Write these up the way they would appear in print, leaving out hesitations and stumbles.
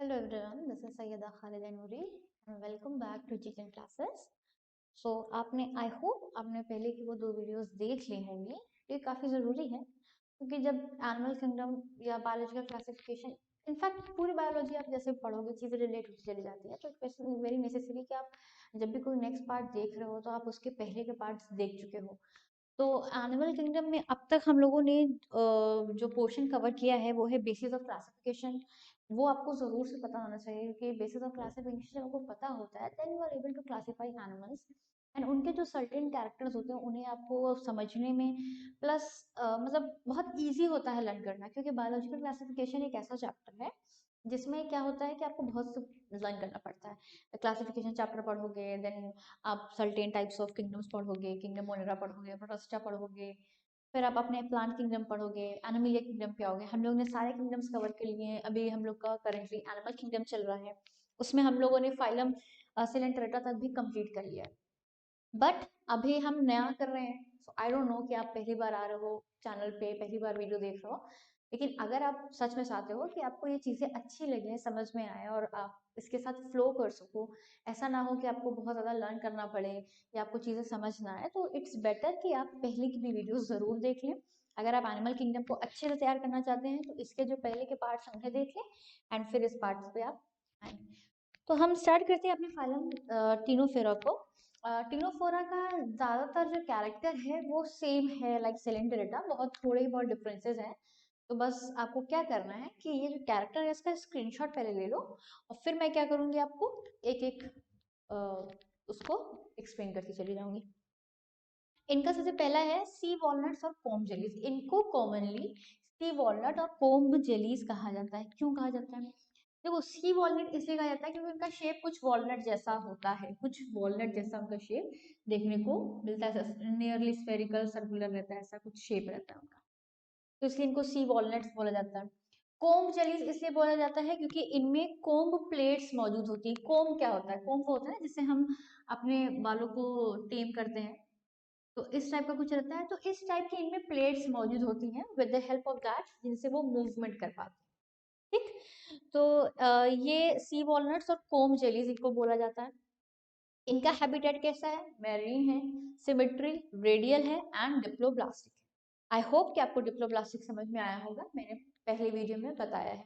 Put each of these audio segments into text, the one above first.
Hello everyone, this is Sayyida Khalida Noori and welcome back to Chicken Classes. So आपने I hope आपने पहले की वो दो वीडियोस देख ली होंगी। ये काफ़ी ज़रूरी है क्योंकि जब एनिमल किंगडम या बायोलॉजिकल क्लासिफिकेशन इनफैक्ट पूरी बायोलॉजी आप जैसे पढ़ोगे चीज़ें रिलेट होती चली जाती है, तो इट्स वेरी नेसेसरी कि आप जब भी कोई नेक्स्ट पार्ट देख रहे हो तो आप उसके पहले के पार्ट्स देख चुके हो। तो एनिमल किंगडम में अब तक हम लोगों ने जो पोर्शन कवर किया है वो है बेसिस ऑफ क्लासिफिकेशन। वो आपको ज़रूर से पता होना चाहिए कि बेसिस ऑफ क्लासिफिकेशन आपको पता होता है then you are able to classify animals and उनके जो सर्टेन कैरेक्टर्स होते हैं उन्हें आपको समझने में प्लस मतलब बहुत इजी होता है लर्न करना, क्योंकि बायोलॉजिकल क्लासिफिकेशन एक ऐसा चैप्टर है जिसमें क्या होता है कि आपको बहुत सब लर्न करना पड़ता है। क्लासिफिकेशन चैप्टर पढ़ोगे, देन आप सर्टेन टाइप्स ऑफ किंगडम्स पढ़ोगे, किंगडम मोनेरा पढ़ोगे, प्रोटोस्टा पढ़ोगे, फिर आप अपने प्लांट किंगडम पढ़ोगे, एनिमलिया किंगडम पे आओगे। हम लोग ने सारे किंगडम्स कवर कर लिए हैं। अभी हम लोग का करेंटली एनिमल किंगडम चल रहा है, उसमें हम लोगों ने फाइलम सिलेंट्रेटा तक भी कंप्लीट कर लिया है। बट अभी हम नया कर रहे हैं, सो आई डोंट नो कि आप पहली बार आ रहे हो चैनल पे, पहली बार वीडियो देख रहे हो, लेकिन अगर आप सच में चाहते हो कि आपको ये चीज़ें अच्छी लगे, समझ में आए और आप इसके साथ फ्लो कर सको, ऐसा ना हो कि आपको बहुत ज़्यादा लर्न करना पड़े या आपको चीज़ें समझ ना आए, तो इट्स बेटर कि आप पहले की भी वीडियो ज़रूर देख लें। अगर आप एनिमल किंगडम को अच्छे से तैयार करना चाहते हैं तो इसके जो पहले के पार्ट्स उन्हें देख लें एंड फिर इस पार्ट्स पे आप आए। तो हम स्टार्ट करते हैं अपने फाइलम टीनोफेरा को। टीनोफोरा का ज़्यादातर जो कैरेक्टर है वो सेम है लाइक सिलेंडरेटा, बहुत थोड़े ही बहुत डिफरेंसेस हैं। तो बस आपको क्या करना है कि ये जो कैरेक्टर है इसका स्क्रीनशॉट पहले ले लो और फिर मैं क्या करूँगी आपको एक एक उसको एक्सप्लेन करती चली जाऊंगी। इनका सबसे पहला है सी वॉलनट्स और कोम्ब जेलीज। इनको कॉमनली सी वॉलनट और कोम्ब जेलीज कहा जाता है। क्यों कहा जाता है? देखो, सी वॉलनट इसलिए कहा जाता है क्योंकि उनका शेप कुछ वॉलनट जैसा होता है, कुछ वॉलनट जैसा उनका शेप देखने को मिलता है, नियरली स्फेरिकल सर्कुलर रहता है, ऐसा कुछ शेप रहता है उनका, तो इसलिए इनको सी वॉलनट्स बोला जाता है। कोम्ब जेलीज इसलिए बोला जाता है क्योंकि इनमें कोम्ब प्लेट्स मौजूद होती है। कोम्ब क्या होता है? कोम्ब वो होता है जिससे हम अपने बालों को टेम करते हैं, तो इस टाइप का कुछ रहता है। तो इस टाइप की इनमें प्लेट्स मौजूद होती हैं with the help of that, जिनसे वो मूवमेंट कर पाते हैं। ठीक, तो ये सी वॉलनट्स और कोम्ब जेलीज इनको बोला जाता है। इनका हैबिटेट कैसा है? मैरीन है, सिमेट्री, रेडियल है एंड डिप्लोब्लास्टिक है। आई होप कि आपको डिप्लोब्लास्टिक समझ में आया होगा, मैंने पहले वीडियो में बताया है।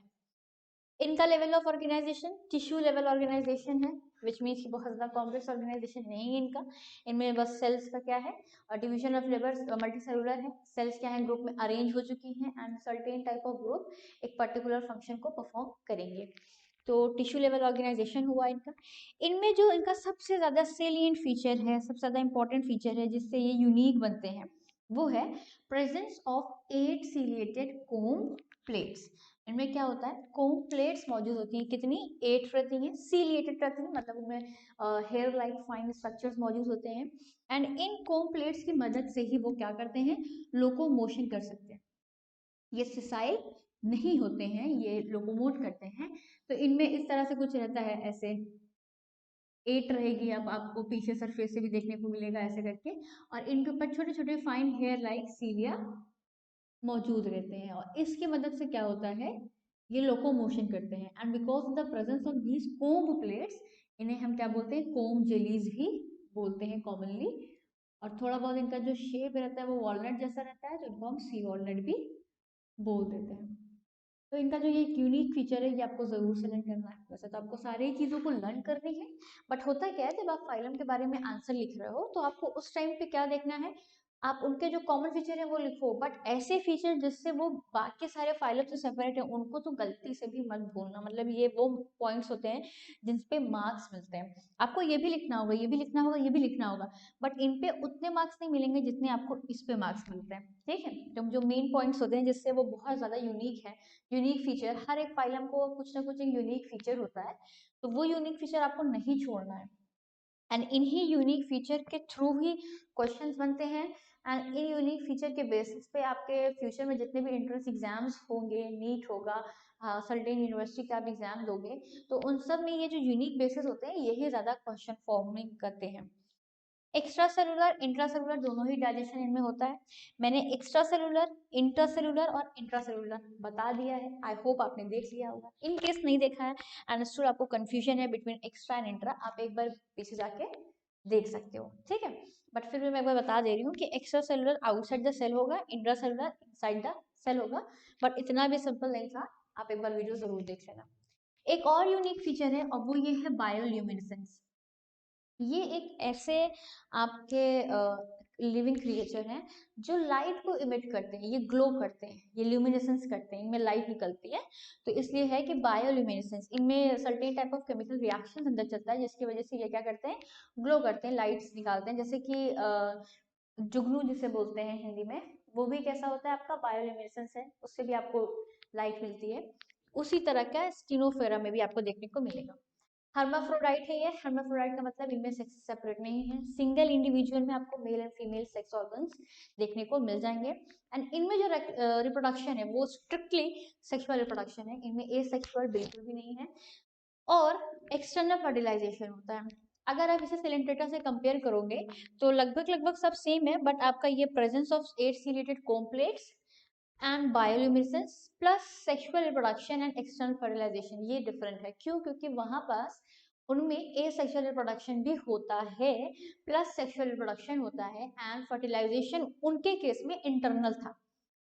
इनका level of organization tissue level organization है, विच मीन्स कि बहुत ज़्यादा कॉम्प्लेक्स ऑर्गेनाइजेशन नहीं है इनका। इनमें बस सेल्स का क्या है, division of labour multi cellular है। सेल्स क्या है, ग्रुप में अरेंज हो चुकी हैं and certain type of group एक पर्टिकुलर फंक्शन को परफॉर्म करेंगे। तो टिश्यू लेवल ऑर्गेनाइजेशन हुआ इनका। इनमें जो इनका सबसे ज़्यादा सेलिएंट फीचर है, सबसे ज़्यादा इंपॉर्टेंट फीचर है जिससे ये यूनिक बनते हैं, वो है presence of 8 ciliated comb plates. इनमें क्या होता है, कोम्ब प्लेट्स मौजूद होती हैं। कितनी? 8 रहती हैं। सीलिएटेड रहती हैं, मतलब उनमें हेयर लाइक फाइन स्ट्रक्चर्स मौजूद होते हैं एंड इन कोम्ब प्लेट्स की मदद से ही वो क्या करते हैं, लोकोमोशन कर सकते हैं। ये सिसाइल नहीं होते हैं, ये लोकोमोट करते हैं। तो इनमें इस तरह से कुछ रहता है, ऐसे 8 रहेगी। अब आपको पीछे सरफेस से भी देखने को मिलेगा ऐसे करके, और इनके ऊपर छोटे छोटे फाइन हेयर लाइक सीलिया मौजूद रहते हैं और इसकी मदद से क्या होता है, ये लोकोमोशन करते हैं। And because of the presence of these comb plates, इन्हें हम क्या बोलते हैं, कोम्ब जेलीज भी बोलते हैं कॉमनली। और थोड़ा बहुत इनका जो शेप रहता है वो वॉलनट जैसा रहता है, तो इनको हम सी वॉलनट भी बोल देते हैं। तो इनका जो ये यूनिक फीचर है ये आपको जरूर से लर्न करना है। वैसे तो आपको सारी चीजों को लर्न करनी है, बट होता क्या है, जब आप फाइलम के बारे में आंसर लिख रहे हो तो आपको उस टाइम पे क्या देखना है, आप उनके जो कॉमन फीचर है वो लिखो, बट ऐसे फीचर जिससे वो बाकी सारे फाइलम से सेपरेट है उनको तो गलती से भी मत भूलना। मतलब ये वो पॉइंट्स होते हैं जिन पे मार्क्स मिलते हैं। आपको ये भी लिखना होगा, ये भी लिखना होगा, ये भी लिखना होगा, बट इन पे उतने मार्क्स नहीं मिलेंगे जितने आपको इस पे मार्क्स मिलते हैं। ठीक है, तो जो मेन पॉइंट्स होते हैं जिससे वो बहुत ज्यादा यूनिक है, यूनिक फीचर, हर एक फाइलम को कुछ ना कुछ एक यूनिक फीचर होता है, तो वो यूनिक फीचर आपको नहीं छोड़ना है। एंड इन्हीं यूनिक फीचर के थ्रू ही क्वेश्चंस बनते हैं एंड इन यूनिक फीचर के बेसिस पे आपके फ्यूचर में जितने भी एंट्रेंस एग्जाम्स होंगे, नीट होगा, सर्टेन यूनिवर्सिटी का आप एग्जाम दोगे, तो उन सब में ये जो यूनिक बेसिस होते हैं यही ज्यादा क्वेश्चन फॉर्मिंग करते हैं। एक्स्ट्रा सेलुलर इंट्रा सेलुलर दोनों ही डाइजेशन इनमें होता है। मैंने एक्स्ट्रा सेलुलर, इंटर सेलुलर और इंट्रा सेलुलर बता दिया है। आई होप आपने देख लिया होगा। इन केस नहीं देखा है अंडरस्टूड, आपको कंफ्यूजन है बिटवीन एक्स्ट्रा एंड इंट्रा, आप एक बार पीछे जाके देख सकते हो, ठीक है। बट फिर भी मैं एक बार बता दे रही हूँ कि extracellular outside the cell होगा, intracellular inside the cell होगा। बट इतना भी सिंपल नहीं था, आप एक बार वीडियो जरूर देख लेना। एक और यूनिक फीचर है और वो ये है बायोल्यूमिनेसेंस। ये एक ऐसे आपके लिविंग क्रिएचर हैं जो लाइट को इमिट करते हैं, ये ग्लो करते हैं, ये ल्यूमिनेसेंस करते हैं, इनमें लाइट निकलती है। तो इसलिए है कि बायोल्यूमिनेसेंस, इनमें certain type of chemical reaction अंदर चलता है जिसकी वजह से ये क्या करते हैं, ग्लो करते हैं, लाइट्स निकालते हैं। जैसे कि जुगनू जिसे बोलते हैं हिंदी में, वो भी कैसा होता है आपका, बायोल्यूमिनेसेंस है, उससे भी आपको लाइट मिलती है। उसी तरह का स्टिनोफेरा में भी आपको देखने को मिलेगा। हर्माफ्रोडाइट है ये। हर्माफ्रोडाइट का मतलब इनमें सेक्स सेपरेट नहीं है, सिंगल इंडिविजुअल में आपको mail and female sex organs देखने को मिल जाएंगे। एंड इनमें जो रिप्रोडक्शन है वो स्ट्रिक्टली सेक्सुअल रिप्रोडक्शन है, इनमें एसेक्सुअल बिल्कुल भी नहीं है। और एक्सटर्नल फर्टिलाइजेशन होता है। अगर आप इसे सिलेंट्रेटा से कंपेयर करोगे तो लगभग लगभग सब सेम है, बट आपका ये presence of 8 ciliated complex and bioluminescence plus sexual reproduction and external fertilization ये डिफरेंट है। क्यों? क्योंकि वहां पास उनमें ए सेक्सुअल रिप्रोडक्शन भी होता है प्लस सेक्सुअल रिप्रोडक्शन होता है, एंड फर्टिलाइजेशन उनके केस में इंटरनल था,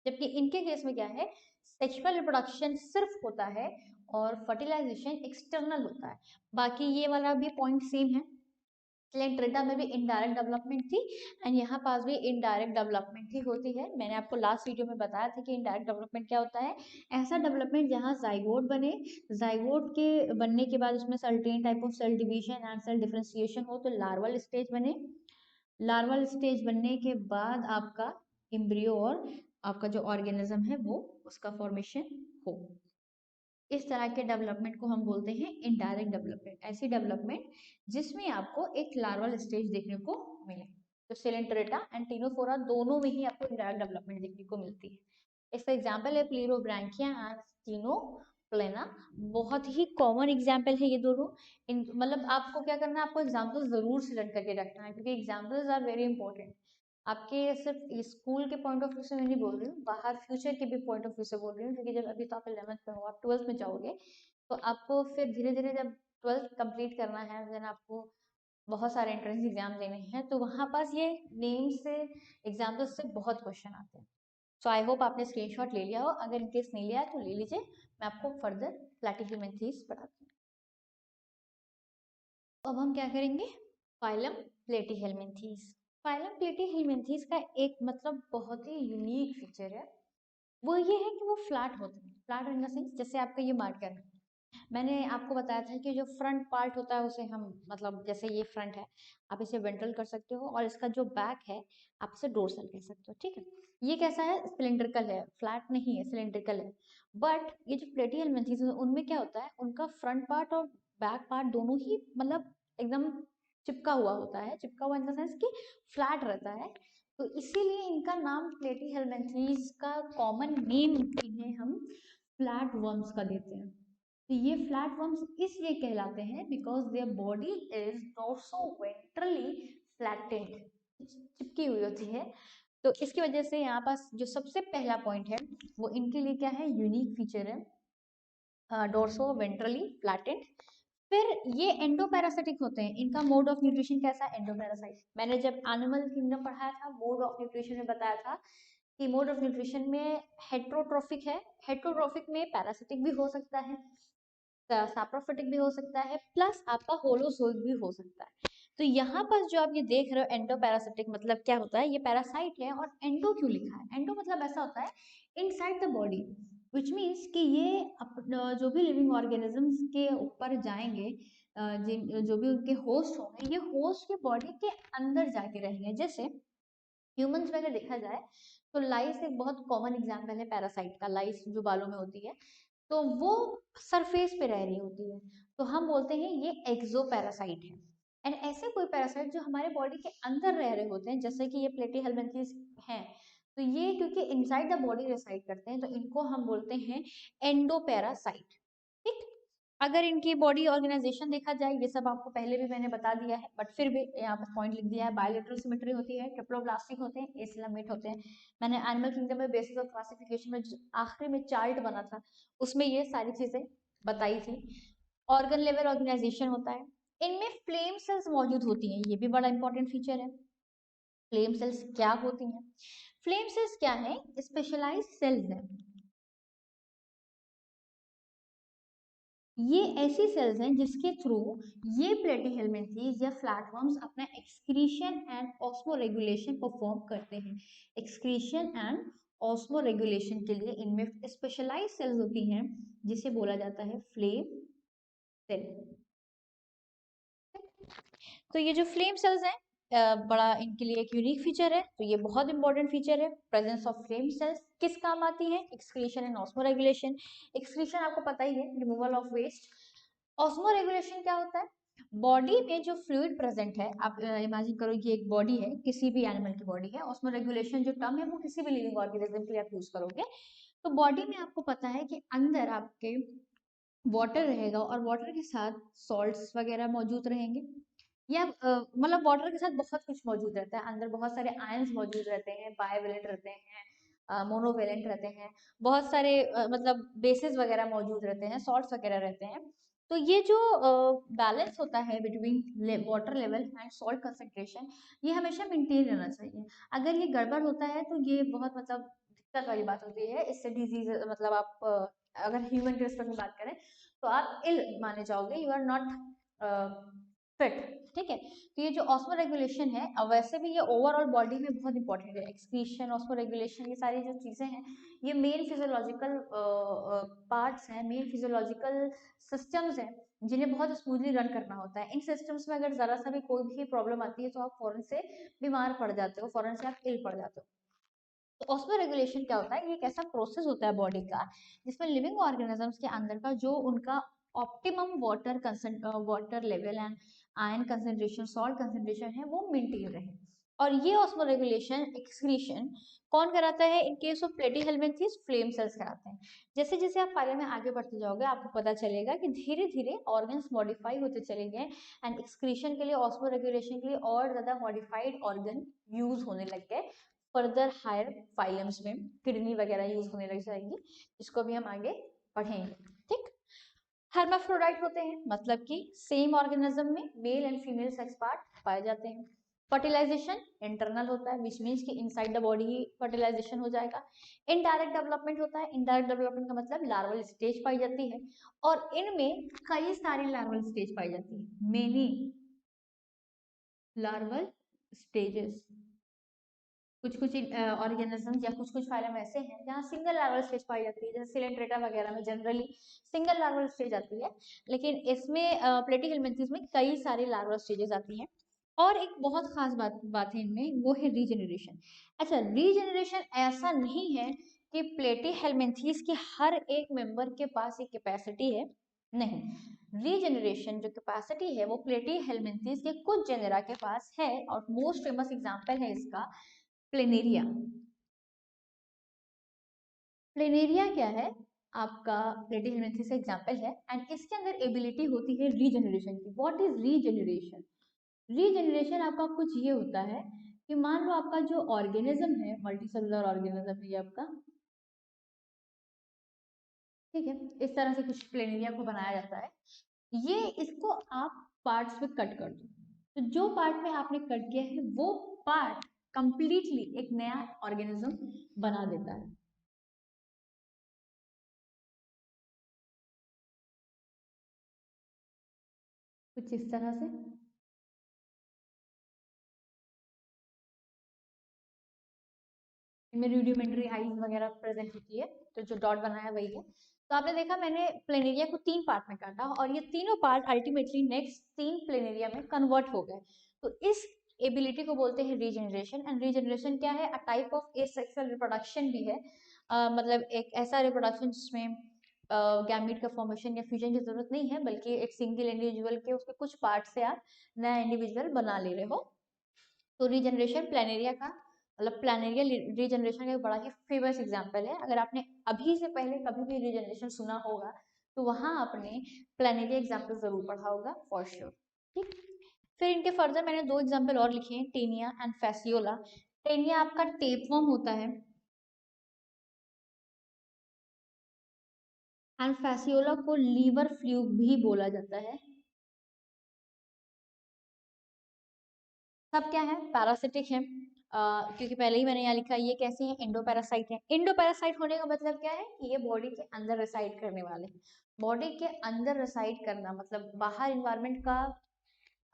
जबकि इनके केस में क्या है, सेक्सुअल रिप्रोडक्शन सिर्फ होता है और फर्टिलाइजेशन एक्सटर्नल होता है। बाकी ये वाला भी पॉइंट सेम है। स्लेंट्रेटा में भी इनडायरेक्ट डेवलपमेंट थी एंड यहाँ पास भी इनडायरेक्ट डेवलपमेंट ही होती है। मैंने आपको लास्ट वीडियो में बताया था कि इनडायरेक्ट डेवलपमेंट क्या होता है, ऐसा डेवलपमेंट जहाँ जाइगोट बने, जाइगोट के बनने के बाद उसमें certain type of cell division and cell differentiation हो तो लार्वल स्टेज बने, लार्वल स्टेज बनने के बाद आपका एम्ब्रियो और आपका जो ऑर्गेनिज्म है वो उसका फॉर्मेशन हो। इस तरह के डेवलपमेंट को हम बोलते हैं इनडायरेक्ट डेवलपमेंट, ऐसी डेवलपमेंट जिसमें आपको एक लार्वल स्टेज देखने को मिले। तो सिलेंट्रेटा एंड टिनोफोरा दोनों में ही आपको इनडायरेक्ट डेवलपमेंट देखने को मिलती है। इसका एग्जांपल है प्लीरोब्रैंकिया एंड स्टिनोप्लेना, बहुत ही कॉमन एग्जांपल है ये दोनों। इन मतलब आपको क्या करना है, आपको एग्जांपल जरूर सिलेक्ट करके रखना है क्योंकि एग्जांपल्स आर वेरी इंपॉर्टेंट। आपके सिर्फ स्कूल के पॉइंट ऑफ व्यू से मैं नहीं बोल रही हूँ, बाहर फ्यूचर के भी पॉइंट ऑफ व्यू से बोल रही हूँ, क्योंकि जब अभी तो आप 11th में हो, आप 12th में जाओगे तो आपको फिर धीरे धीरे जब 12th कंप्लीट करना है, देन आपको बहुत सारे एंट्रेंस एग्जाम देने हैं, तो वहाँ पास ये नेम से एग्जाम्पल्स से बहुत क्वेश्चन आते हैं। सो आई होप आपने स्क्रीनशॉट ले लिया हो, अगर इनकेस नहीं लिया है तो ले लीजिए, मैं आपको फर्दर प्लैटिहेल्मिन्थेस पढ़ाती हूँ। अब हम क्या करेंगे, फाइलम प्लेटिहेल्मिन्थेस। फाइलम प्लेटिहेल्मिन्थेस का एक मतलब बहुत ही यूनिक फीचर है, वो ये है कि वो फ्लैट होते हैं। फ्लैट इन द सेंस जैसे आपका ये मार्कर है, मैंने आपको बताया था कि जो फ्रंट पार्ट होता है उसे हम मतलब जैसे ये फ्रंट है, आप इसे वेंट्रल कर सकते हो, और इसका जो बैक है आप इसे डोर्सल कह सकते हो, ठीक है। ये कैसा है, सिलेंड्रिकल है, फ्लैट नहीं है, सिलेंड्रिकल है। बट ये जो प्लेटिहेल्मिन्थेस है उनमें क्या होता है, उनका फ्रंट पार्ट और बैक पार्ट दोनों ही मतलब एकदम चिपका हुआ होता है, चिपका हुआ इन द सेंस कि फ्लैट रहता है। तो इसीलिए इनका नाम प्लेटिहेल्मिन्थेस का कॉमन नेम इन्हें हम फ्लैट वर्म्स का देते हैं। तो ये फ्लैट वर्म्स इसलिए कहलाते हैं because their body is dorsoventrally flattened, चिपकी हुई होती है। तो इसकी वजह से यहाँ पास जो सबसे पहला पॉइंट है वो इनके लिए क्या है, यूनिक फीचर है, डोर्सोवेंट्रली फ्लैटेंड। फिर ये एंडोपैरासिटिक होते हैं, इनका मोड ऑफ न्यूट्रिशन कैसा है, एंडोपैरासाइट। मैंने जब एनिमल किंगडम पढ़ाया था मोड ऑफ न्यूट्रिशन में बताया था कि मोड ऑफ न्यूट्रिशन में हेट्रोट्रोफिक है, हेट्रोट्रोफिक में पैरासिटिक भी हो सकता है, सैप्रोफिटिक भी हो सकता है, प्लस आपका होलोजोइक भी हो सकता है। तो यहाँ पर जो आप ये देख रहे हो एंडोपैरासिटिक मतलब क्या होता है, ये पैरासाइट है, और एंडो क्यों लिखा है, एंडो मतलब ऐसा होता है inside the body, which means कि ये जो भी लिविंग ऑर्गेनिजम्स के ऊपर जाएंगे, जिन जो भी उनके होस्ट होंगे, ये होस्ट के बॉडी के अंदर जाके रहेंगे। जैसे ह्यूमंस में अगर देखा जाए तो लाइस एक बहुत कॉमन एग्जाम्पल है पैरासाइट का, लाइस जो बालों में होती है तो वो सरफेस पे रह रही होती है, तो हम बोलते हैं ये एक्सोपैरासाइट है। एंड ऐसे कोई पैरासाइट जो हमारे बॉडी के अंदर रह रहे होते हैं, जैसे कि ये प्लेटिहेल्मिन्थेस हैं, तो ये क्योंकि इनसाइड द बॉडी रेसाइड करते हैं तो इनको हम बोलते हैं एंडोपैरासाइट, ठीक। अगर इनकी बॉडी ऑर्गेनाइजेशन देखा जाए, ये सब आपको पहले भी मैंने बता दिया है, बट फिर भी यहाँ पर पॉइंट लिख दिया है। बायोलेटरल सिमेट्री होती है, ट्रिप्लोब्लास्टिक होते हैं, एसिलमेट होते हैं। मैंने एनिमल किंगडम में बेसिस ऑफ क्लासिफिकेशन में आखिरी में चार्ट बना था, उसमें ये सारी चीजें बताई थी। ऑर्गन लेवल ऑर्गेनाइजेशन होता है, इनमें फ्लेम सेल्स मौजूद होती हैं, ये भी बड़ा इंपॉर्टेंट फीचर है। फ्लेम सेल्स क्या होती हैं? फ्लेम सेल्स क्या है? स्पेशलाइज्ड सेल्स हैं। ये ऐसी सेल्स हैं जिसके थ्रू ये प्लेटीहेल्मिन्थेस या फ्लैटवर्म्स अपना एक्सक्रीशन एंड ऑस्मोरेगुलेशन परफॉर्म करते हैं। एक्सक्रीशन एंड ऑस्मोरेगुलेशन के लिए इनमें स्पेशलाइज्ड सेल्स होती हैं, जिसे बोला जाता है फ्लेम सेल। तो ये जो फ्लेम सेल्स हैं, बड़ा इनके लिए एक यूनिक फीचर है, तो ये बहुत इंपॉर्टेंट फीचर है। प्रेजेंस ऑफ फ्लेम सेल्स किस काम आती है? Excretion and osmoregulation. एक्सक्रीशन आपको पता ही है, रिमूवल ऑफ वेस्ट। ऑस्मोरेगुलेशन क्या होता है? बॉडी में जो फ्लूइड प्रेजेंट है, आप इमेजिन करो ये एक बॉडी है, किसी भी एनिमल की बॉडी है। ऑस्मोरेगुलेशन जो टर्म है वो किसी भी लिविंग ऑर्गेनिज्म के लिए आप यूज करोगे। तो बॉडी में आपको पता है कि अंदर आपके वाटर रहेगा और वाटर के साथ सॉल्ट्स वगैरह मौजूद रहेंगे, या मतलब वाटर के साथ बहुत कुछ मौजूद रहता है। अंदर बहुत सारे आयंस मौजूद रहते हैं, बायवेलेंट रहते हैं, मोनोवेलेंट रहते हैं, बहुत सारे मतलब बेसिस वगैरह मौजूद रहते हैं, सॉल्ट्स वगैरह रहते हैं। तो ये जो बैलेंस होता है between water level and salt concentration, ये हमेशा मेंटेन रहना चाहिए। अगर ये गड़बड़ होता है तो ये बहुत मतलब दिक्कत वाली बात होती है। इससे डिजीज मतलब आप अगर ह्यूमन के रिस्पेक्ट में बात करें तो आप इल माने जाओगे, यू आर नॉट फिट। ठीक है, तो ये जो ऑस्मो रेगुलेशन है, वैसे भी ये ओवरऑल बॉडी में बहुत इंपॉर्टेंट है। एक्सक्रीशन, ऑस्मो रेगुलेशन, ये सारी जो चीजें हैं, ये मेन फिजियोलॉजिकल पार्ट्स हैं, मेन फिजियोलॉजिकल सिस्टम्स हैं, जिन्हें बहुत स्मूथली रन करना होता है। इन सिस्टम्स में अगर जरा सा भी कोई भी प्रॉब्लम आती है तो आप फौरन से बीमार पड़ जाते हो, फौरन से आप इल पड़ जाते हो। तो ऑस्मो रेगुलेशन क्या होता है? ये एक ऐसा प्रोसेस होता है बॉडी का, जिसमें लिविंग ऑर्गेनिजम्स के अंदर का जो उनका optimum water level and ion concentration, salt concentration है, वो मेंटेन रहे। और ये ऑस्मो रेगुलेशन एक्सक्रीशन कौन कराता है? In case of Platyhelminthes flame cells कराते हैं। जैसे जैसे आप फाइल में आगे बढ़ते जाओगे, आपको पता चलेगा कि धीरे धीरे ऑर्गन्स मॉडिफाई होते चले गए एंड एक्सक्रीशन के लिए, ऑस्मो रेगुलेशन के लिए और ज्यादा मॉडिफाइड ऑर्गन यूज होने लग गए। फर्दर हायर फाइलम्स में किडनी वगैरह यूज होने लग जाएंगी, इसको भी हम आगे पढ़ेंगे। ठीक। हर्माफ्रोडाइट होते हैं, मतलब कि सेम ऑर्गेनिज्म में male and female sex part पाए जाते हैं। फर्टिलाइजेशन इंटरनल होता है, विच मीन्स कि इनसाइड द बॉडी ही फर्टिलाइजेशन हो जाएगा। इनडायरेक्ट डेवलपमेंट होता है, इनडायरेक्ट डेवलपमेंट का मतलब लार्वल स्टेज पाई जाती है, और इनमें कई सारी लार्वल स्टेज पाई जाती है, मेनी लार्वल स्टेजेस। कुछ कुछ ऑर्गेनिजम्स या कुछ कुछ फाइलम ऐसे हैं जहाँ सिंगल लार्वल स्टेज पाई जाती है, जैसे सिलेंट्रेटा वगैरह में जनरली सिंगल लार्वल स्टेज आती है, लेकिन इसमें प्लेटीहेल्मिन्थेस में कई सारी लार्वल स्टेजेस आती हैं। और एक बहुत खास बात है इनमें, वो है रीजेनरेशन। अच्छा, रीजेनरेशन ऐसा नहीं है कि प्लेटीहेल्मिन्थेस के हर एक मेंबर के पास एक कैपेसिटी है, नहीं। रीजेनरेशन जो कैपेसिटी है वो प्लेटीहेल्मिन्थेस के कुछ जेनेरा के पास है, और मोस्ट फेमस एग्जांपल है इसका प्लेनेरिया। प्लेनेरिया क्या है? आपका प्लेटीहेल्मिन्थेस एग्जांपल है, एंड इसके अंदर एबिलिटी होती है रीजनरेशन की। What is regeneration? रीजनरेशन आपका कुछ ये होता है कि मान लो आपका जो ऑर्गेनिज्म है, मल्टीसेलुलर ऑर्गेनिज्म है ये आपका, ठीक है, इस तरह से कुछ प्लेनेरिया को बनाया जाता है। ये इसको आप पार्ट्स में कट कर दो, तो जो पार्ट में आपने कट किया है वो पार्ट कंप्लीटली एक नया ऑर्गेनिज्म बना देता है। कुछ इस तरह से। इनमें रूडिमेंट्री आईज वगैरह प्रेजेंट होती है, तो जो डॉट बनाया वही है। तो आपने देखा मैंने प्लेनेरिया को 3 पार्ट में काटा, और ये तीनों पार्ट अल्टीमेटली नेक्स्ट 3 प्लेनेरिया में कन्वर्ट हो गए। तो इस एबिलिटी को बोलते हैं रीजनरेशन। एंड रीजनरेशन क्या है? A type of asexual reproduction भी है, मतलब एक ऐसा रिप्रोडक्शन जिसमें गैमीट का फॉर्मेशन या फ्यूजन की जरूरत नहीं है, बल्कि एक सिंगल इंडिविजुअल के उसके कुछ पार्ट से आप नया इंडिविजुअल बना ले रहे हो। तो रीजनरेशन प्लानेरिया का, मतलब प्लानेरिया रीजनरेशन का एक बड़ा ही फेमस एग्जांपल है। अगर आपने अभी से पहले कभी भी रीजनरेशन सुना होगा तो वहां आपने प्लेनेरिया एग्जाम्पल जरूर पढ़ा होगा फॉर श्योर। ठीक, फिर इनके फर्दर मैंने 2 एग्जाम्पल और लिखे हैं, टेनिया एंड फैसियोला। टेनिया आपका टेपवर्म होता है एंड फैसियोला को लीवर फ्लूक भी बोला जाता है। सब क्या है, पैरासिटिक है, क्योंकि पहले ही मैंने यहाँ लिखा ये कैसे है, एंडोपैरासाइट है। एंडोपैरासाइट होने का मतलब क्या है कि ये बॉडी के अंदर रिसाइड करने वाले हैं। बॉडी के अंदर रिसाइड करना मतलब बाहर इन्वायरमेंट का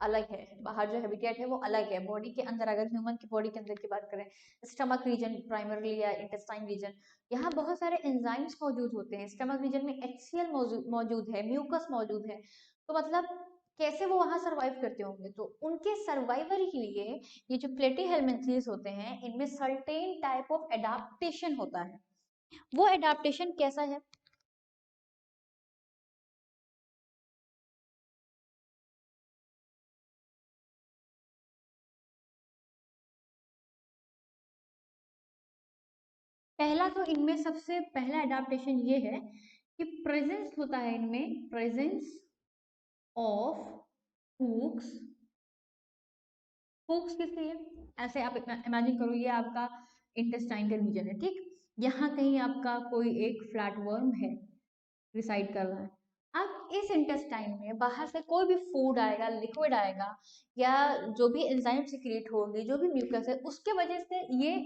अलग है, बाहर जो हैबिटेट है वो अलग है। बॉडी के अंदर अगर ह्यूमन की बॉडी के अंदर की बात करें, स्टमक रीजन प्राइमरली या इंटेस्टाइन रीजन, यहाँ बहुत सारे एंजाइम्स मौजूद होते हैं। स्टमक रीजन में HCl मौजूद है, म्यूकस मौजूद है, तो मतलब कैसे वो वहां सर्वाइव करते होंगे। तो उनके सर्वाइवल के लिए ये जो प्लेटीहेल्मिन्थेस होते हैं इनमें सर्टेन टाइप ऑफ एडाप्टेशन होता है। वो एडाप्टेशन कैसा है, पहला तो इनमें सबसे पहला एडाप्टेशन ये है कि प्रेजेंस होता है इनमें, प्रेजेंस ऑफ हुक्स। हुक्स किस लिए, ऐसे आप इमेजिन करो ये आपका इंटेस्टाइन का रीजन है, ठीक, यहाँ कहीं आपका कोई एक फ्लैट वर्म है रिसाइड कर रहा है। अब इस इंटेस्टाइन में बाहर से कोई भी फूड आएगा, लिक्विड आएगा, या जो भी एंजाइम सिक्रिएट होगी, जो भी म्यूकस है, उसके वजह से ये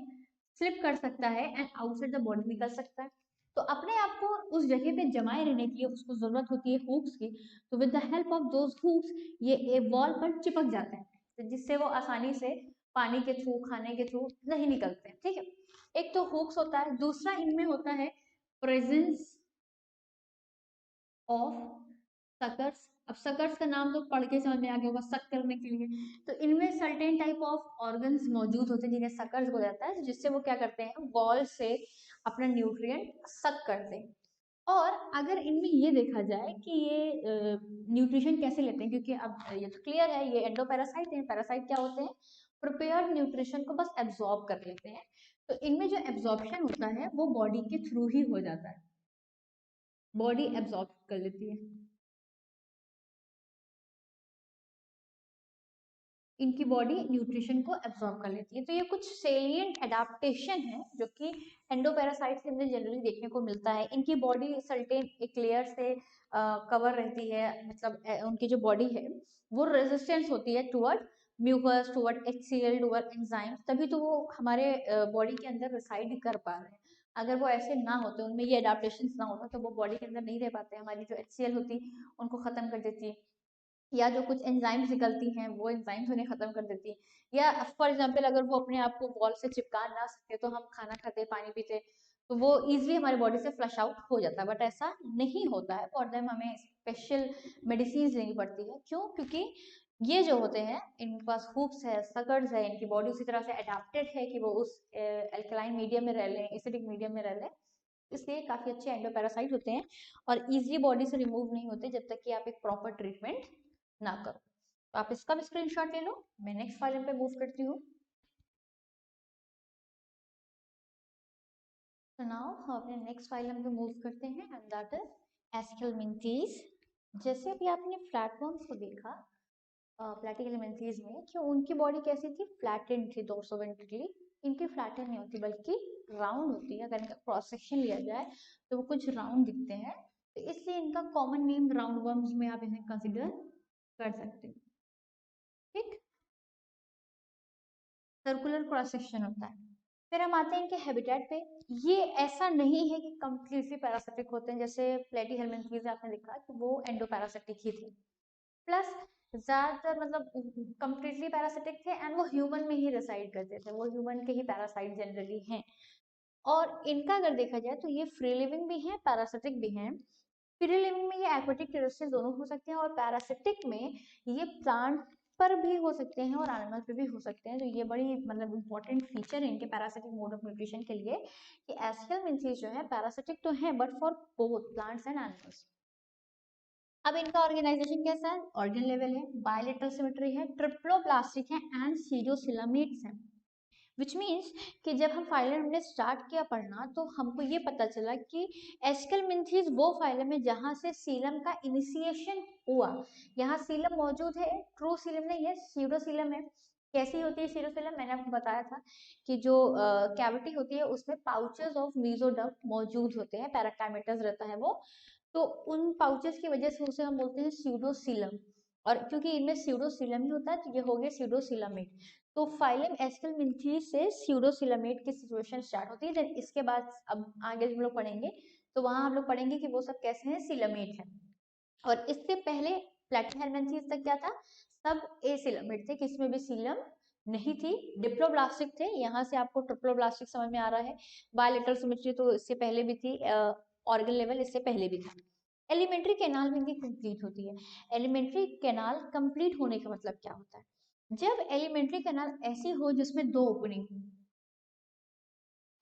स्लिप कर सकता है एंड आउटसाइड द बॉडी निकल सकता है। तो अपने आप को उस जगह पे जमाए रहने के लिए उसको जरूरत होती है हुक्स की। तो with the help of those hooks ये वॉल पर चिपक जाते हैं, तो जिससे वो आसानी से पानी के थ्रू, खाने के थ्रू नहीं निकलते हैं, ठीक है। एक तो हुक्स होता है, दूसरा इनमें होता है प्रेजेंस ऑफ सकर्स। अब सकर्स का नाम तो पढ़ के समझ में आ गया होगा, सक करने के लिए। तो इनमें सर्टेन टाइप ऑफ ऑर्गन्स मौजूद होते हैं जिन्हें सकर्स बोला जाता है, जिससे वो क्या करते हैं, वॉल से अपना न्यूट्रिएंट सक करते हैं। और अगर इनमें ये देखा जाए कि ये न्यूट्रिशन कैसे लेते हैं, क्योंकि अब ये तो क्लियर है ये एंडोपैरासाइट है। पैरासाइट क्या होते हैं, प्रिपेयर्ड न्यूट्रिशन को बस एब्जॉर्ब कर लेते हैं। तो इनमें जो एब्जॉर्प्शन होता है वो बॉडी के थ्रू ही हो जाता है, बॉडी एब्जॉर्ब कर लेती है, इनकी बॉडी न्यूट्रिशन को एब्जॉर्ब कर लेती है। तो ये कुछ सेलिएंट एडाप्टेशन है जो कि एंडोपैरासाइट्स के अंदर जनरली देखने को मिलता है। इनकी बॉडी सर्टेन एक लेयर से कवर रहती है, मतलब उनकी जो बॉडी है वो रेजिस्टेंस होती है toward mucus, toward HCl, toward enzyme, तभी तो वो हमारे बॉडी के अंदर रिसाइड कर पा रहे हैं। अगर वो ऐसे ना होते, उनमें ये एडाप्टेशन ना होता, तो वो बॉडी के अंदर नहीं रह पाते। हमारी जो HCl होती उनको खत्म कर देती है, या जो कुछ एंजाइम्स निकलती हैं वो एंजाइम्स उन्हें खत्म कर देती है। या फॉर एग्जांपल अगर वो अपने आप को वॉल से चिपका ना सकते, तो हम खाना खाते, पानी पीते, तो वो इजीली हमारी बॉडी से फ्लश आउट हो जाता है। बट ऐसा नहीं होता है, फॉर देम हमें स्पेशल मेडिसिन लेनी पड़ती है। क्यों, क्योंकि ये जो होते हैं इनके पास हुक्स है, सकर्स है, इनकी बॉडी उसी तरह से अडेप्टेड है कि वो उस एल्कलाइन मीडियम में रह लें, एसिडिक मीडियम में रह लें, इसलिए काफी अच्छे एंडोपैरासाइट होते हैं और इजीली बॉडी से रिमूव नहीं होते जब तक कि आप एक प्रॉपर ट्रीटमेंट ना करो। तो आप इसका भी स्क्रीनशॉट ले लो। मैं नेक्स्ट फाइल पे मूव करती हूँ। तो नाउ हम अपने नेक्स्ट फाइल पे मूव करते हैं एंड दैट इज एस्केलमेंथीज। जैसे अभी आपने फ्लैटवर्म्स को देखा प्लैटिहेल्मिन्थेस में, कि उनकी बॉडी कैसी थी, फ्लैटेंड थी डोर्सोवेंट्रिकली। इनकी फ्लैटेंड नहीं होती बल्कि राउंड होती है। अगर इनका क्रॉस सेक्शन लिया जाए तो वो कुछ राउंड दिखते हैं, तो इसलिए इनका कॉमन नेम राउंड वर्म्स में आप इन्हें कंसिडर कर सकते हो, ठीक। सर्कुलर क्रॉस सेक्शन होता है। फिर हम आते हैं इनके हैबिटेट पे। ये ऐसा नहीं है कि कंप्लीटली पैरासिटिक होते हैं, जैसे प्लेटीहेल्मिन्थेस आपने देखा कि वो एंडोपैरासिटिक ही थे, प्लस ज्यादातर मतलब कंप्लीटली पैरासिटिक थे एंड वो ह्यूमन में ही रिसाइड करते थे, वो ह्यूमन के ही पैरासाइट जनरली हैं। और इनका अगर देखा जाए तो ये फ्री लिविंग भी है, पैरासिटिक भी है। फ्री लिविंग में ये एक्वेटिक टेरेस्ट्रियल दोनों हो सकते हैं, और पैरासिटिक में ये प्लांट पर भी हो सकते हैं और एनिमल पे भी हो सकते हैं। तो ये बड़ी मतलब इंपॉर्टेंट फीचर है इनके पैरासिटिक मोड ऑफ न्यूट्रिशन के लिए, कि एस्केलमेंथेस जो है पैरासिटिक तो है but for both plants and animals. अब इनका ऑर्गेनाइजेशन कैसा है, ऑर्गन लेवल है, बायलेटरल सिमेट्री है, ट्रिप्लोप्लास्टिक है एंड सीडोसिलामेट्स है। विच मीन्स कि जब हम फाइलम हमने स्टार्ट किया पढ़ना तो हमको ये पता चला कि एस्केलमेंथीज वो फाइलम है जहाँ से सीलम का इनिशिएशन हुआ। यहाँ सीलम मौजूद है, ट्रू सीलम नहीं है, सीडोसीलम है। कैसी होती है सीडोसीलम? मैंने आपको बताया था कि जो कैविटी होती है उसमें पाउचेस ऑफ मीजोडर्म मौजूद होते हैं, पैराकाइमेटस रहता है वो, तो उन पाउचेस की वजह से उसे हम बोलते हैं स्यूडोसीलम। और क्योंकि इनमें स्यूडोसीलम ही होता है तो ये हो गया स्यूडोसीलमेट। तो फाइलम एस्केलमेंथीज से स्यूडोसीलमेट की सिचुएशन स्टार्ट होती है। देन इसके बाद अब आगे हम लोग पढ़ेंगे तो वहां हम लोग पढ़ेंगे कि वो सब कैसे हैं, सिलमेट है। और इससे पहले प्लेटिहेलमिन्थेस तक क्या था, सब एसिलमेट थे, किसमें भी सीलम नहीं थी, डिप्लोब्लास्टिक थे। यहाँ से आपको ट्रिप्लोब्लास्टिक समझ में आ रहा है। बायलेटरल सिमेट्री तो इससे पहले भी थी, ऑर्गन लेवल इससे पहले भी था। एलिमेंट्री कैनाल में इनकी कंप्लीट होती है। एलिमेंट्री कैनाल कंप्लीट होने का मतलब क्या होता है? जब एलिमेंट्री कैनाल ऐसी हो जिसमें दो ओपनिंग हो,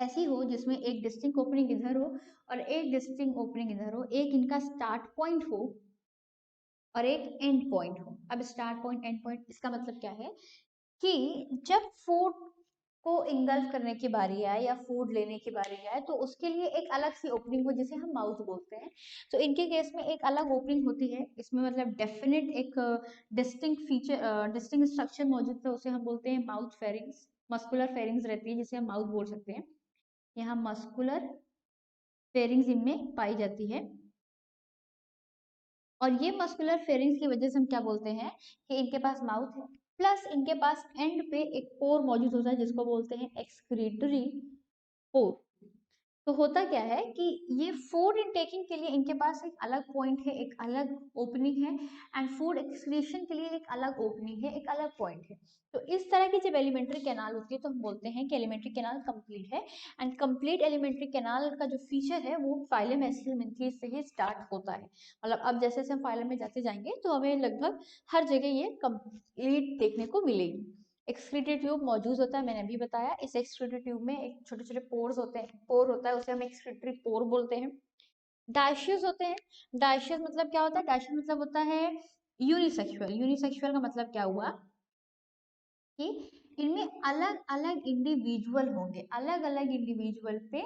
ऐसी हो जिसमें एक डिस्टिंक्ट ओपनिंग इधर हो और एक डिस्टिंक्ट ओपनिंग इधर हो, एक इनका स्टार्ट पॉइंट हो और एक एंड पॉइंट हो। अब स्टार्ट पॉइंट एंड पॉइंट इसका मतलब क्या है कि जब फूड को इंगल्फ करने की बारी आए या फूड लेने की बारी आए तो उसके लिए एक अलग सी ओपनिंग हो जिसे हम माउथ बोलते हैं। तो इनके केस में एक अलग ओपनिंग होती है, इसमें मतलब डेफिनेट एक डिस्टिंक्ट फीचर, डिस्टिंक्ट स्ट्रक्चर मौजूद है, उसे हम बोलते हैं माउथ फेरिंग्स, मस्कुलर फेरिंग्स रहती है जिसे हम माउथ बोल सकते हैं। यहाँ मस्कुलर फेरिंग्स इनमें पाई जाती है और ये मस्कुलर फेरिंग्स की वजह से हम क्या बोलते हैं कि इनके पास माउथ है, प्लस इनके पास एंड पे एक पोर मौजूद होता है जिसको बोलते हैं एक्सक्रीटरी पोर। तो होता क्या है कि ये फूड इनटेकिंग के लिए इनके पास एक अलग पॉइंट है, एक अलग ओपनिंग है, एंड फूड एक्सक्रीशन के लिए एक अलग ओपनिंग है, एक अलग पॉइंट है। तो इस तरह की जब एलिमेंट्री कैनाल होती है तो हम बोलते हैं कि एलिमेंट्री कैनाल कंप्लीट है। एंड कंप्लीट एलिमेंट्री कैनाल का जो फीचर है वो फाइलम एस्केलमेंथेस से ही स्टार्ट होता है। मतलब अब जैसे जैसे हम फाइलम में जाते जाएंगे तो हमें लगभग हर जगह ये कंप्लीट देखने को मिलेगी। एक्सक्रीटरी ट्यूब मौजूद होता है, मैंने अभी बताया। इस एक्सक्रीटरी ट्यूब में एक छोटे छोटे पोर्स होते हैं, पोर होता है उसे हम एक्सक्रीटरी पोर बोलते हैं। डायशियस होते हैं। डायशियस मतलब क्या होता है? डायशियस मतलब होता है यूनिसेक्सुअल। यूनिसेक्सुअल का मतलब क्या हुआ कि इनमें अलग अलग इंडिविजुअल होंगे, अलग अलग इंडिविजुअल पे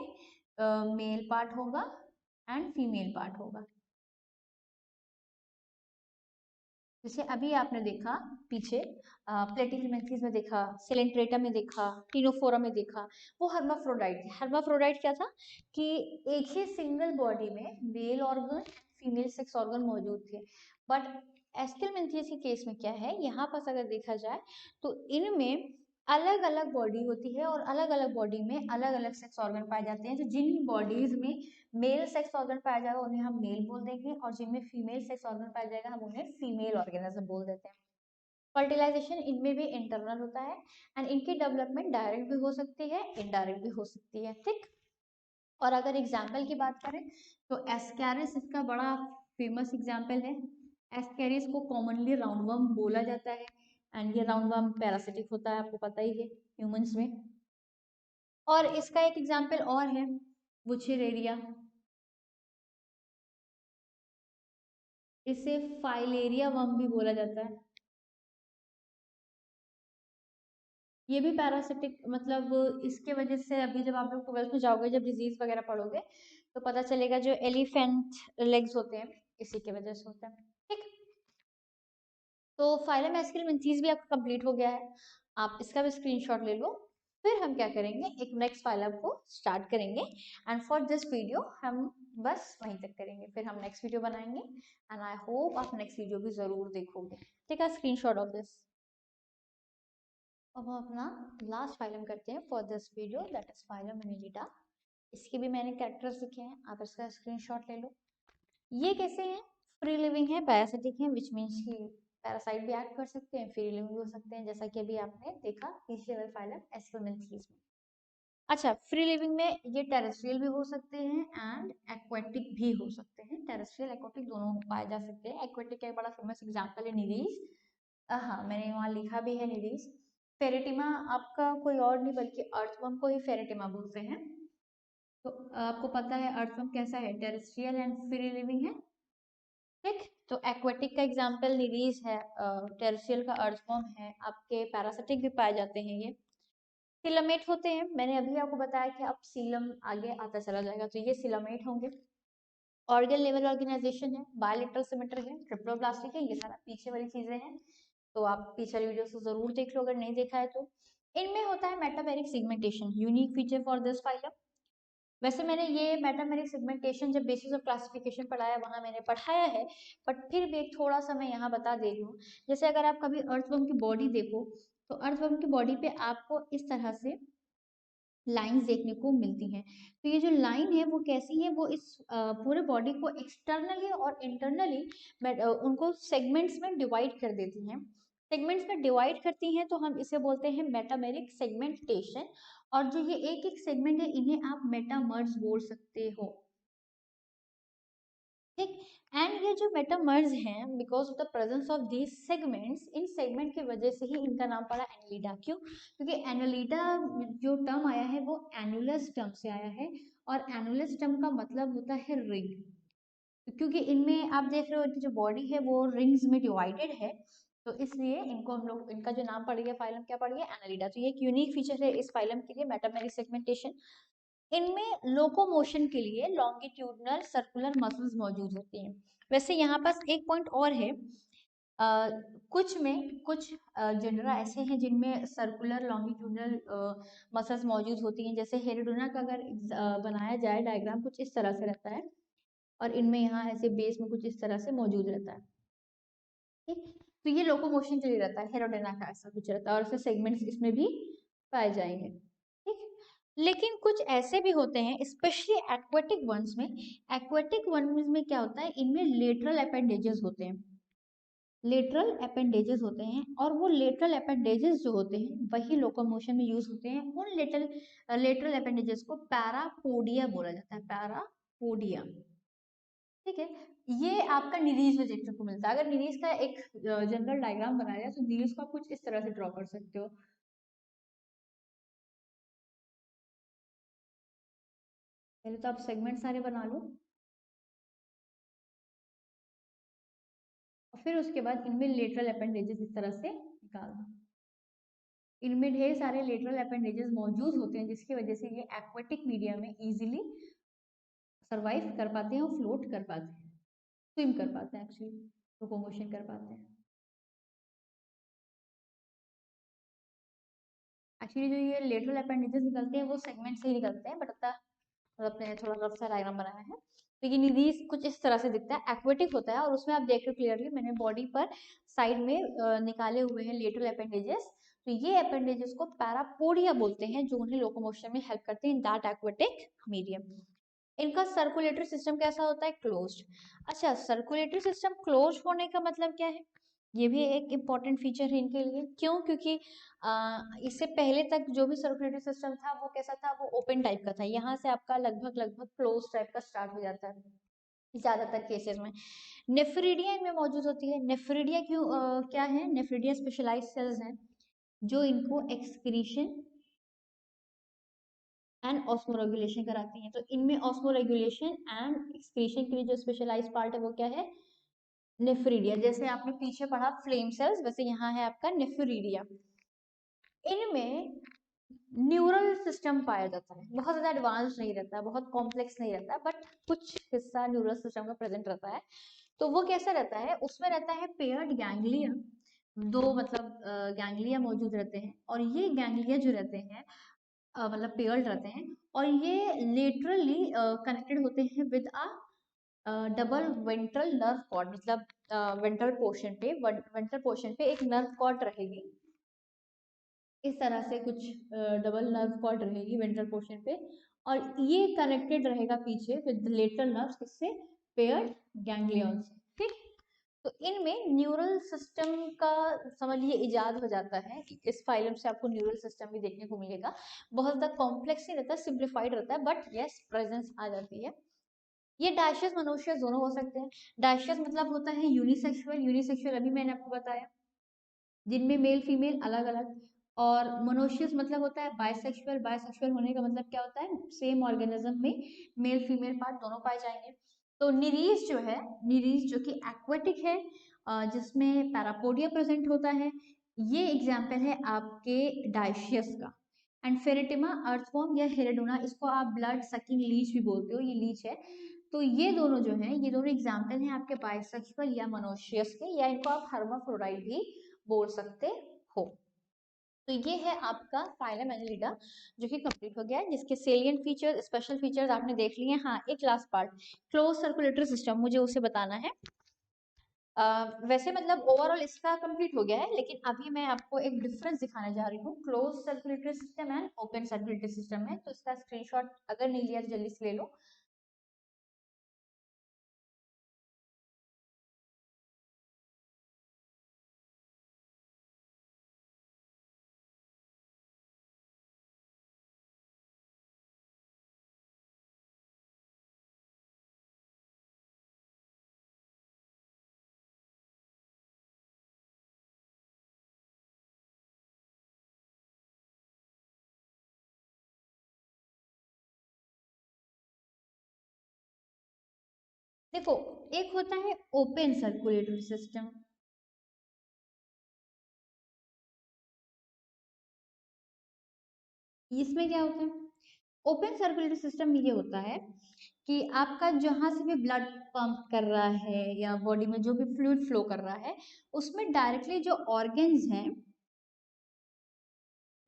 मेल पार्ट होगा एंड फीमेल पार्ट होगा। जैसे अभी आपने देखा पीछे प्लेटिहेलमिन्थेस में देखा, सेलेंट्रेटा में देखा, टिनोफोरा में देखा, वो हर्माफ्रोडाइट। हर्माफ्रोडाइट क्या था कि एक ही सिंगल बॉडी में male organ female sex organ मौजूद थे। बट एस्केलमेंथेस के केस में क्या है, यहाँ पास अगर देखा जाए तो इनमें अलग अलग बॉडी होती है और अलग अलग बॉडी में अलग अलग सेक्स ऑर्गन पाए जाते हैं। तो जिन बॉडीज में मेल सेक्स ऑर्गन पाया जाएगा उन्हें हम मेल बोल देंगे और जिनमें फीमेल सेक्स ऑर्गन पाया जाएगा हम उन्हें फीमेल ऑर्गेनिज्म बोल देते हैं। फर्टिलाइजेशन इनमें भी इंटरनल होता है एंड इनकी डेवलपमेंट डायरेक्ट भी हो सकती है, इनडायरेक्ट भी हो सकती है, ठीक। और अगर एग्जाम्पल की बात करें तो एस्कैरिस इसका बड़ा फेमस एग्जाम्पल है। एस्कैरिस को कॉमनली राउंडवर्म बोला जाता है एंड ये राउंडवर्म पैरासिटिक होता है, आपको पता ही है ह्यूमंस में। और इसका एक एग्जाम्पल और है वुचेरेरिया, इसे फाइलेरिया वर्म भी बोला जाता है। ये भी पैरासिटिक, मतलब इसके वजह से अभी जब आप लोग 12th में जाओगे, जब डिजीज वगैरह पढ़ोगे तो पता चलेगा जो एलिफेंट लेग्स होते हैं इसी के वजह से होता है, ठीक। तो फाइलम एस्केलमेंथेस भी आपका कंप्लीट हो गया है, आप इसका भी स्क्रीनशॉट ले लो। फिर हम क्या करेंगे, एक नेक्स्ट फाइलम को स्टार्ट करेंगे एंड फॉर दिस वीडियो हम बस वहीं तक करेंगे, फिर हम नेक्स्ट वीडियो बनाएंगे एंड आई होप आप नेक्स्ट वीडियो भी जरूर देखोगे, ठीक है। Screenshot of this. अब हम अपना लास्ट फाइलम करते हैं for this video, that is phylum Annelida. इसके भी मैंने कैरेक्टर्स लिखे हैं, आप इसका स्क्रीनशॉट ले लो। ये कैसे हैं? फ्री लिविंग है, पैरासिटिक है, विच मीन्स कि पैरासाइट भी एक्ट कर सकते हैं, फ्री लिविंग भी हो सकते हैं, जैसा कि अभी आपने देखा तीसरे लेवल फाइलम एस्केलमेंथेस में। अच्छा, फ्री लिविंग में ये टेरेस्ट्रियल भी हो सकते हैं एंड एक्वेटिक भी हो सकते हैं। टेरेस्ट्रियल एक्वेटिक दोनों पाए जा सकते हैं। एक्वेटिक का एक बड़ा फेमस एग्जांपल है निरीज। हाँ, मैंने वहाँ लिखा भी है निरीज। फेरेटिमा आपका कोई और नहीं बल्कि अर्थवर्म को ही फेरेटिमा बोलते हैं। तो आपको पता है अर्थवर्म कैसा है, टेरेस्ट्रियल एंड फ्री लिविंग है, ठीक। तो एक्वेटिक का एग्जांपल निरीज है, टेरेस्ट्रियल का अर्थवर्म है, आपके पैरासिटिक भी पाए जाते हैं ये। सिलामेट होते हैं, मैंने अभी आपको बताया कि अब सीलम आगे आता चला जाएगा, तो ये सिलामेट होंगे। ऑर्गन लेवल ऑर्गेनाइजेशन है, बायलेटरल सिमेट्री है, ट्रिप्लोब्लास्टिक है, ये सारा पीछे वाली चीजें हैं, तो आप पीछे वाली वीडियो को जरूर देख लो अगर नहीं देखा है तो। इनमें होता है metameric segmentation, unique feature for this phylum. वैसे मैंने ये मेटामेरिक सेगमेंटेशन जब बेसिस ऑफ क्लासिफिकेशन पढ़ाया वहां मैंने पढ़ाया है, बट फिर भी एक थोड़ा सा मैं यहाँ बता दे रही हूँ। जैसे अगर आप कभी अर्थवर्म की बॉडी देखो, तो अर्थवर्म की बॉडी पे आपको इस तरह से लाइंस देखने को मिलती हैं। तो ये जो लाइन है वो कैसी है, वो इस पूरे बॉडी को एक्सटर्नली और इंटरनली उनको सेगमेंट्स में डिवाइड कर देती हैं। सेगमेंट्स में डिवाइड करती हैं तो हम इसे बोलते हैं मेटामेरिक सेगमेंटेशन। और जो ये एक एक सेगमेंट है इन्हें आप मेटामर्स बोल सकते हो, ठीक। एंड ये जो मेटामर्स हैं, because of the presence of these segments, in segment की वजह से ही इनका नाम पड़ा एनालिडा। क्यों? क्योंकि एनालिडा जो टर्म आया है वो एनुलस टर्म से आया है, और एनुलस टर्म का मतलब होता है रिंग। क्योंकि इनमें आप देख रहे हो इनकी जो बॉडी है वो रिंग्स में डिवाइडेड है, तो इसलिए इनको हम लोग, इनका जो नाम पड़ गया फाइलम क्या पड़ गया, एनालिडा। तो ये एक यूनिक फीचर है इस फाइलम के लिए, मेटामेरिक सेगमेंटेशन। इनमें लोकोमोशन के लिए लॉन्गिट्यूडनल सर्कुलर मसल्स मौजूद होती हैं। वैसे यहाँ पास एक पॉइंट और है, कुछ जनरा ऐसे हैं जिनमें सर्कुलर लॉन्गिट्यूडनल मसल्स मौजूद होती हैं। जैसे हेरिडोना का अगर बनाया जाए डायग्राम, कुछ इस तरह से रहता है, और इनमें यहाँ ऐसे बेस में कुछ इस तरह से मौजूद रहता है, ठीक। तो ये लोकोमोशन के लिए रहता है, हेरोडेना का ऐसा कुछ रहता है, और उसके सेगमेंट्स इसमें भी पाए जाएंगे, ठीक। लेकिन कुछ ऐसे भी होते हैं, स्पेशली एक्वेटिक वंस में। एक्वेटिक वंस में क्या होता है, इनमें लेटरल अपेंडेजेस होते हैं, लेटरल अपेंडेजेस होते हैं, और वो लेटरल अपेंडेजेस जो होते हैं वही लोकोमोशन में यूज होते हैं। उन लेटरल अपेंडेजेस को पैरापोडिया बोला जाता है, पैरापोडिया, ठीक है। ये आपका निरीज में देखने को मिलता है। अगर निरीज का एक जनरल डायग्राम बनाया जाए तो निरीज को आप कुछ इस तरह से ड्रॉ कर सकते हो। पहले तो आप सेगमेंट सारे बना लो, और फिर उसके बाद इनमें लेटरल अपेंडेजेस इस तरह से निकाल दो। इनमें ढेर सारे लेटरल अपेंडेजेस मौजूद होते हैं, जिसकी वजह से ये एक्वेटिक मीडिया में इजीली सरवाइव कर पाते हैं और फ्लोट कर पाते हैं, स्विम कर पाते हैं, एक्चुअली लोकोमोशन कर पाते हैं। एक्चुअली जो ये लेटरल अपेंडेजेस निकलते हैं वो सेगमेंट से ही निकलते हैं, बट अपने थोड़ा रफ सा डायग्राम बनाया है। तो ये निरीज कुछ इस तरह से दिखता है, एक्वेटिक होता है, और उसमें आप देख रहे हो क्लियरली मैंने बॉडी पर साइड में निकाले हुए हैं लेटरल अपेंडेजेस। तो ये अपेंडेजेस को पैरापोडिया बोलते हैं, जो उन्हें लोकोमोशन में हेल्प करते हैं इन दैट एक्वेटिक मीडियम। इनका सर्कुलेटरी सिस्टम कैसा होता है, क्लोज्ड। अच्छा, सर्कुलेटरी सिस्टम क्लोज होने का मतलब क्या है, ये भी एक इम्पॉर्टेंट फीचर है इनके लिए। क्यों? क्योंकि इससे पहले तक जो भी सर्कुलेटरी सिस्टम था वो कैसा था, वो ओपन टाइप का था। यहाँ से आपका लगभग लगभग क्लोज टाइप का स्टार्ट हो जाता है ज्यादातर केसेस में। नेफ्रिडिया इनमें मौजूद होती है। नेफ्रिडिया क्यों क्या है, नेफ्रिडिया स्पेशलाइज्ड सेल्स हैं जो इनको एक्सक्रीशन एंड ऑस्मोरेगुलेशन कराती हैं। तो इनमें ऑस्मोरेगुलेशन एंड एक्सक्रीशन के लिए जो स्पेशलाइज्ड पार्ट है वो क्या है, नेफ्रिडिया। जैसे आपने पीछे पढ़ा फ्लेम सेल्स, वैसे यहाँ है आपका नेफ्रिडिया। इनमें न्यूरल सिस्टम पाया जाता है, बहुत ज्यादा एडवांस नहीं रहता है, बहुत कॉम्प्लेक्स नहीं रहता है, बट कुछ हिस्सा न्यूरल सिस्टम का प्रेजेंट रहता है। तो वो कैसा रहता है, उसमें रहता है पेयर्ड गैंग्लिया, दो मतलब गैंग्लिया मौजूद रहते हैं, और ये गैंग्लिया जो रहते हैं मतलब पेयर्ड रहते हैं, और ये लेटरली कनेक्टेड होते हैं with double ventral nerve cord. मतलब वेंट्रल पोर्शन पे एक नर्व कॉर्ड रहेगी, इस तरह से कुछ डबल नर्व कॉर्ड रहेगी वेंट्रल पोर्शन पे, और ये कनेक्टेड रहेगा पीछे विद लेटरल नर्व्स, किससे, पेयर्ड गैंग्लियन से, ठीक। तो इनमें न्यूरल सिस्टम का समझ लीजिए इजाद हो जाता है। इस फाइलम से आपको न्यूरल सिस्टम भी देखने को मिलेगा, बहुत ज्यादा कॉम्प्लेक्स नहीं रहता, सिंप्लीफाइड रहता है, बट यस प्रेजेंस आ जाती है। ये डायशियस मनुष्य दोनों हो सकते हैं। डायशियस मतलब होता है यूनिसेक्सुअल, यूनिसेक्सुअल अभी मैंने आपको बताया, जिनमें मेल फीमेल अलग अलग। और मोनोशियस मतलब होता है बायसेक्सुअल, बायसेक्सुअल होने का मतलब क्या होता है, सेम ऑर्गेनिज्म में मेल फीमेल पार्ट दोनों पाए जाएंगे। तो निरीज जो है, निरीज जो कि एक्वेटिक है, जिसमें पैरापोडिया प्रेजेंट होता है, ये एग्जाम्पल है आपके डायशियस का। एंड फेरेटिमा अर्थवॉर्म या हेरेडोना, इसको आप ब्लड सकिंग लीच भी बोलते हो, ये लीच है। तो ये दोनों जो हैं, ये दोनों एग्जाम्पल हैं आपके बाइसेक्सुअल या मोनोशियस के, या इनको आप हर्माफ्रोडाइट भी बोल सकते हो। तो ये है आपका फाइलम एनिलिडा जो कि कंप्लीट हो गया है, जिसके सेलिएंट फीचर्स, स्पेशल फीचर्स आपने देख लिए हैं। हाँ, एक last part, close circulatory system, मुझे उसे बताना है। वैसे मतलब ओवरऑल इसका कंप्लीट हो गया है, लेकिन अभी मैं आपको एक डिफरेंस दिखाने जा रही हूँ close circulatory system and open circulatory system में। तो इसका स्क्रीनशॉट अगर नहीं लिया तो जल्दी से ले लो। देखो, एक होता है ओपन सर्कुलेटरी सिस्टम, इसमें क्या होता है? ओपन सर्कुलेटरी सिस्टम में ये होता है कि आपका जहां से भी ब्लड पंप कर रहा है या बॉडी में जो भी फ्लूइड फ्लो कर रहा है, उसमें डायरेक्टली जो ऑर्गन्स हैं,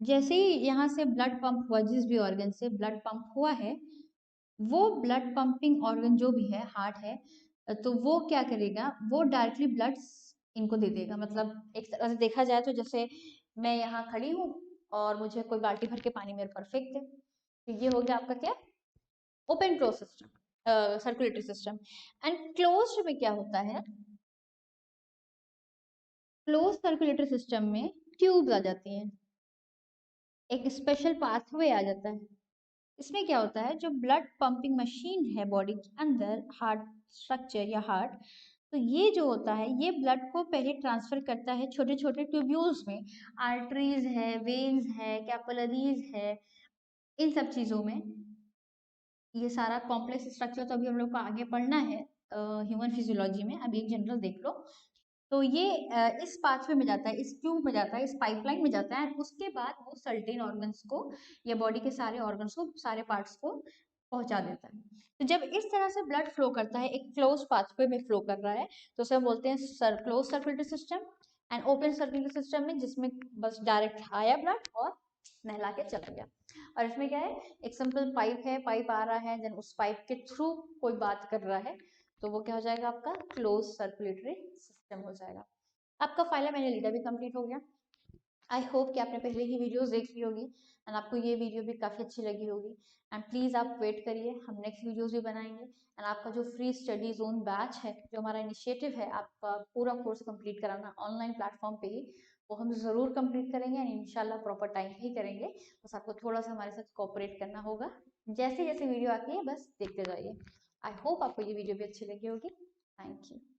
जैसे ही यहाँ से ब्लड पंप हुआ, जिस भी ऑर्गन से ब्लड पंप हुआ है, वो ब्लड पंपिंग ऑर्गन जो भी है, हार्ट है, तो वो क्या करेगा, वो डायरेक्टली ब्लड इनको दे देगा। मतलब एक तरह से देखा जाए तो जैसे मैं यहाँ खड़ी हूँ और मुझे कोई बाल्टी भर के पानी मेरे पर फेंक दे, तो ये हो गया आपका क्या, open close system, circulatory system. And closed में क्या होता है, क्लोज सर्कुलेटरी सिस्टम में ट्यूब्स आ जाती हैं, एक स्पेशल पाथवे आ जाता है। इसमें क्या होता है, जो ब्लड पंपिंग मशीन है बॉडी के अंदर, हार्ट स्ट्रक्चर या हार्ट, तो ये जो होता है, ये ब्लड को पहले ट्रांसफर करता है छोटे छोटे ट्यूब्यूल्स में, आर्टरीज है, वेन्स है, कैपिलरीज है, इन सब चीजों में। ये सारा कॉम्प्लेक्स स्ट्रक्चर तो अभी हम लोग को आगे पढ़ना है ह्यूमन फिजियोलॉजी में, अभी एक जनरल देख लो। तो ये इस पाथवे में जाता है, इस ट्यूब में जाता है, इस पाइपलाइन में जाता है, उसके बाद वो सर्टेन ऑर्गन्स को या बॉडी के सारे ऑर्गन्स को, सारे पार्ट्स को पहुंचा देता है। तो जब इस तरह से ब्लड फ्लो करता है, एक क्लोज पाथवे में फ्लो कर रहा है, तो उसे हम बोलते हैं close circulatory system. And open circulatory system में जिसमें बस डायरेक्ट आया ब्लड और नहला के चला गया। और इसमें क्या है, एक सिंपल पाइप है, पाइप आ रहा है, देन उस पाइप के थ्रू कोई बात कर रहा है, तो वो क्या हो जाएगा, आपका क्लोज सर्कुलेटरी सिस्टम हो जाएगा। आपका फाइलम एनिलिडा भी कंप्लीट हो गया। आई होप कि आपने पहले ही वीडियोस देख ली होगी एंड आपको ये वीडियो भी काफ़ी अच्छी लगी होगी। एंड प्लीज़ आप वेट करिए, हम नेक्स्ट वीडियोस भी बनाएंगे। एंड आपका जो फ्री स्टडी जोन बैच है, जो हमारा इनिशिएटिव है आपका पूरा कोर्स कंप्लीट कराना ऑनलाइन प्लेटफॉर्म पे ही, वो हम ज़रूर कंप्लीट करेंगे एंड इंशाल्लाह प्रॉपर टाइम पे ही करेंगे। बस आपको थोड़ा सा हमारे साथ कोऑपरेट करना होगा, जैसे जैसे वीडियो आती है बस देखते जाइए। आई होप आपको ये वीडियो भी अच्छी लगी होगी। Thank you.